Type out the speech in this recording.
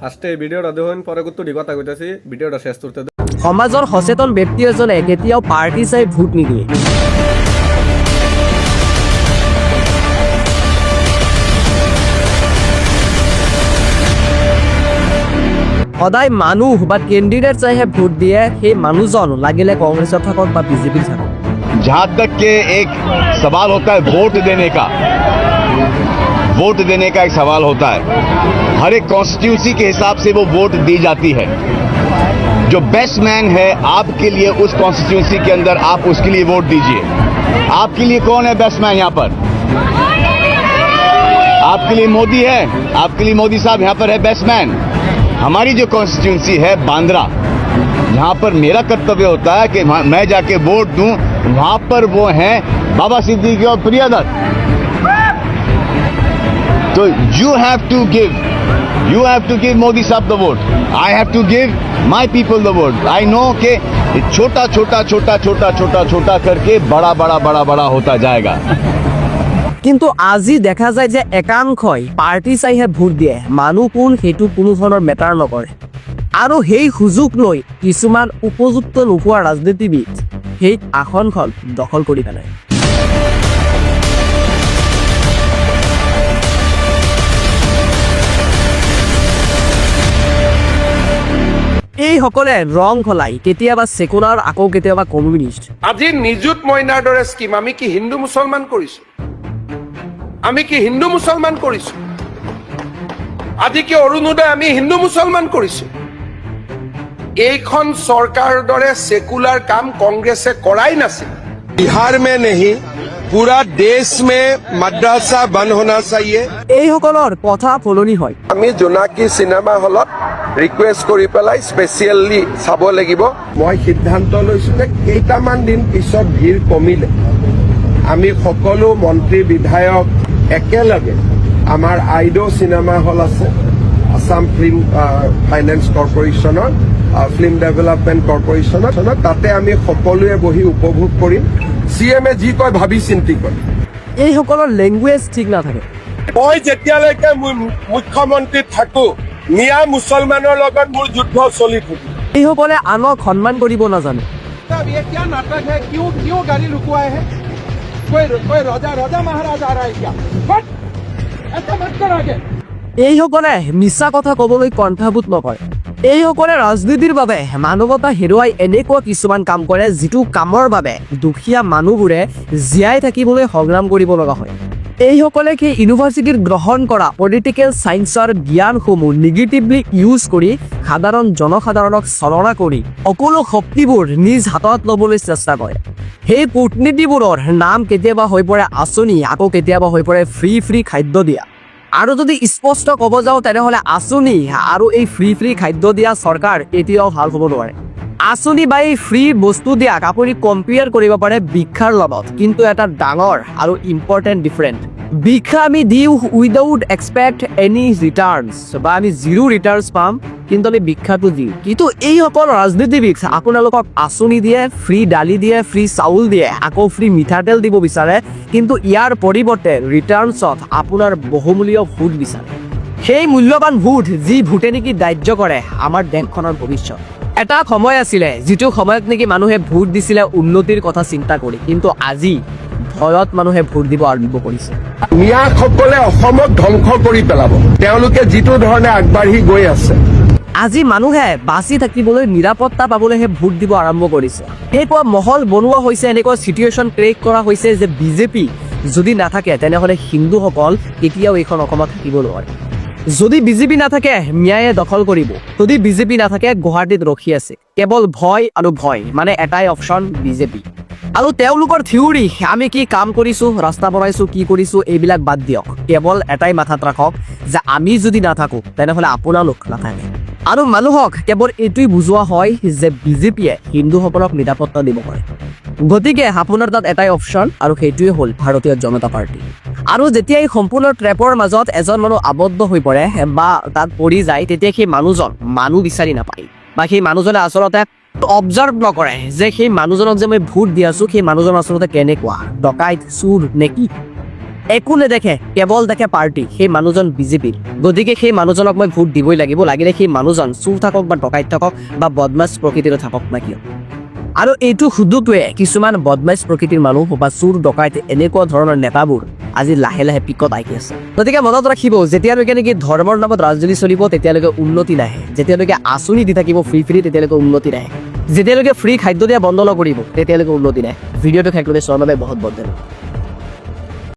ফাৰ্স্টে ভিডিওটা দেখুন পৰে কত কথা কইতাছি ভিডিওটা শেষ কৰতে সমাজৰ সচেতন ব্যক্তি এজনে কেতিয়াও পাৰ্টি চাই ভোট নিদিয়ে। সদায় মানুহ বা কেন্ডিডেট চাইহে ভোট দিয়ে, সেই মানুহজন লাগিলে কংগ্ৰেছত থাকক বা বিজেপিত থাকক। जहाँ तक के एक सवाल होता है वोट देने का एक सवाल होता है। हर एक कॉन्स्टिट्यूंसी के हिसाब से वो वोट दी जाती है। जो बेस्ट मैन है आपके लिए उस कॉन्स्टिट्यूंसी के अंदर, आप उसके लिए वोट दीजिए। आपके लिए कौन है बेस्ट मैन यहाँ पर? आपके लिए मोदी है, आपके लिए मोदी साहब यहाँ पर है बेस्ट मैन। हमारी जो कॉन्स्टिट्यूंसी है बांद्रा, जहाँ पर मेरा कर्तव्य होता है कि मैं जाके वोट दूं, वहां पर वो हैं बाबा सिद्दीकी और प्रियदत्त। तो you have to give Modi साहब the vote. I have to give my people the vote। I know कि छोटा छोटा करके बड़ा होता जाएगा। কিন্তু আজি দেখা যায় যে একাংশই পাৰ্টি চাইহে ভোট দিয়ে, মানুহ কোন সেইটো কোনো ধৰণৰ মেটাৰ নকৰে। আৰু সেই সুযোগ লৈ কিছুমান উপযুক্ত নোপোৱা ৰাজনীতিবিদ সেই আসনখন দখল কৰি পেলায়। এইসকলে ৰং সলাই, কেতিয়াবা সেকুলাৰ, আকৌ কেতিয়াবা কমিউনিষ্ট। আজি নিযুত মইনাৰ দৰে স্কিম আমি কি হিন্দু মুছলমান কৰিছো? আমি কি হিন্দু মুছলমান কৰিছো? আজি কি অৰুণোদয় আমি হিন্দু মুছলমান কৰিছো? এইখন চৰকাৰৰ দৰে সেকুলাৰ কাম কংগ্ৰেছে কৰাই নাছিল। बिहार में नहीं पूरा देश में मद्रासा बंद होना चाहिए। এইসকলৰ কথা ফলনি হয়। আমি জোনাকী চিনেমা হলত ৰিকুৱেষ্ট কৰি পেলাই স্পেচিয়েলি চাব লাগিব। মই সিদ্ধান্ত লৈছো যে কেইটামান দিন পিছত ভিৰ কমিলে আমি সকলো মন্ত্ৰী বিধায়ক একেলগে আমাৰ আইডো চিনেমা হল আছে, আসাম ফিল্ম ফাইনেন্স কৰ্পোৰেশ্যনৰ ফিল্ম ডেভেলপমেণ্ট কৰ্পোৰেশ্যনত, তাতে আমি সকলোৱে বহি উপভোগ কৰিম। CM-এ যি কয় ভাবি চিন্তি কৰে। এইসকলৰ লেংগুৱেজ ঠিক নাথাকে। মই যেতিয়ালৈকে মুখ্যমন্ত্ৰী থাকো মিয়া মুছলমানৰ লগত মোৰ যুদ্ধ চলি থাকিব। এইসকলে আনক সন্মান কৰিব নাজানে। ये क्या नाटक है? क्यों गाड़ी रुकवाए हैं? कोई राजा महाराज आ रहा है क्या? बट ऐसा मत कर आगे। এইসকলে মিছা কথা ক'বলৈ কণ্ঠাবোধ নকৰে। এইসকলে ৰাজনীতিৰ বাবে মানৱতা হেৰুৱাই এনেকুৱা কিছুমান কাম কৰে যিটো কামৰ বাবে দুখীয়া মানুহবোৰে জীয়াই থাকিবলৈ সংগ্ৰাম কৰিব লগা হয়। এইসকলে সেই ইউনিভাৰ্চিটিত গ্ৰহণ কৰা পলিটিকেল চায়েন্সৰ জ্ঞানসমূহ নিগেটিভলি ইউজ কৰি সাধাৰণ জনসাধাৰণক চলনা কৰি সকলো শক্তিবোৰ নিজ হাতত ল'বলৈ চেষ্টা কৰে। সেই কূটনীতিবোৰৰ নাম কেতিয়াবা হৈ পৰে আঁচনি, আকৌ কেতিয়াবা হৈ পৰে ফ্ৰী খাদ্য দিয়া। আৰু যদি স্পষ্ট ক'ব যাওঁ তেনেহ'লে আঁচনি আৰু এই ফ্ৰী খাদ্য দিয়া চৰকাৰ এতিয়াও ভাল হ'ব নোৱাৰে। আঁচনি বা এই ফ্ৰী বস্তু দিয়াক আপুনি কম্পেয়াৰ কৰিব পাৰে ভিক্ষাৰ লগত, কিন্তু এটা ডাঙৰ আৰু ইম্পৰ্টেণ্ট ডিফাৰেণ্ট। ভিক্ষা আমি দিওঁ উইদাউট এক্সপেক্ট এনি ৰিটাৰ্ণছ, বা আমি জিৰ' ৰিটাৰ্ণছ পাম, কিন্তু আমি ভিক্ষাটো দিওঁ। কিন্তু এইসকল ৰাজনীতিবিদ আপোনালোকক আঁচনি দিয়ে, ফ্ৰী দালি দিয়ে, ফ্ৰী চাউল দিয়ে, আকৌ ফ্ৰী মিঠাতেল দিব বিচাৰে, কিন্তু ইয়াৰ পৰিৱৰ্তে ৰিটাৰ্ণছত আপোনাৰ বহুমূলীয় ভোট বিচাৰে। সেই মূল্যৱান ভোট যি ভোটে নেকি দাহ্য কৰে আমাৰ দেশখনৰ ভৱিষ্যত। এটা সময় আছিলে যিটো সময়ত নেকি মানুহে ভোট দিছিলে উন্নতিৰ কথা চিন্তা কৰি, কিন্তু আজি ভয়ত মানুহে ভোট দিব আৰম্ভ কৰিছে। মিয়াসকলে অসমক ধ্বংস কৰি পেলাব, তেওঁলোকে যিটো ধৰণে আগবাঢ়ি গৈ আছে। আজি মানুহে বাচি থাকিবলৈ, নিৰাপত্তা পাবলৈহে ভোট দিব আৰম্ভ কৰিছে। এনেকুৱা মহল বনোৱা হৈছে, এনেকুৱা চিটুৱেশ্যন ক্ৰিয়েট কৰা হৈছে যে বিজেপি যদি নাথাকে তেনেহ'লে হিন্দুসকল কেতিয়াও এইখন অসমত থাকিব নোৱাৰে। যদি বিজেপি নাথাকে ন্যায়ে দখল কৰিব, যদি বিজেপি নাথাকে গুৱাহাটীত ৰখি আছে। কেৱল ভয় আৰু ভয়, মানে এটাই অপশ্যন বিজেপি। আৰু তেওঁলোকৰ থিয়ৰী আমি কি কাম কৰিছো, ৰাস্তা বনাইছো, কি কৰিছো, এইবিলাক বাদ দিয়ক। কেৱল এটাই মাথাত ৰাখক যে আমি যদি নাথাকো তেনেহ'লে আপোনালোক নাথাকে। আৰু মানুহক কেৱল এইটোৱেই বুজোৱা হয় যে বিজেপিয়ে হিন্দুসকলক নিৰাপত্তা দিব পাৰে। গতিকে আপোনাৰ তাত এটাই অপশ্যন, আৰু সেইটোৱে হ'ল ভাৰতীয় জনতা পাৰ্টি। আৰু যেতিয়া এই সম্পূৰ্ণ ট্ৰেপৰ মাজত এজন মানুহ আবদ্ধ হৈ পৰে বা তাত পৰি যায়, তেতিয়া সেই মানুহজন মানুহ বিচাৰি নাপায়, বা সেই মানুহজনে আচলতে অবজাৰ্ভ নকৰে যে সেই মানুহজনক যে মই ভোট দি আছো সেই মানুহজন আচলতে কেনেকুৱা, ডকাইত, চুৰ নে কি। একো নেদেখে, কেৱল দেখে পাৰ্টি, সেই মানুহজন বিজেপিৰ। গতিকে সেই মানুহজনক মই ভোট দিবই লাগিব, লাগিলে সেই মানুহজন চোৰ থাকক বা ডকাইত থাকক বা বদমাছ প্ৰকৃতিৰ থাকক না কিয়। আৰু এইটো সুযোগটোৱে কিছুমান বদমাছ প্ৰকৃতিৰ মানুহ বা চোৰ ডকাইত এনেকুৱা ধৰণৰ নেতাবোৰ আজি লাহে লাহে পিকত আহি আছে। গতিকে মনত ৰাখিব, যেতিয়ালৈকে নেকি ধৰ্মৰ নামত ৰাজনীতি চলিব তেতিয়ালৈকে উন্নতি নাহে, যেতিয়ালৈকে আঁচনি দি থাকিব ফ্ৰী তেতিয়ালৈকে উন্নতি নাহে, যেতিয়ালৈকে ফ্ৰী খাদ্য দিয়া বন্ধ নকৰিব তেতিয়ালৈকে উন্নতি নাহে। ভিডিঅ'টো শেষ কৰি চোৱাৰ বাবে বহুত বহুত ধন্যবাদ।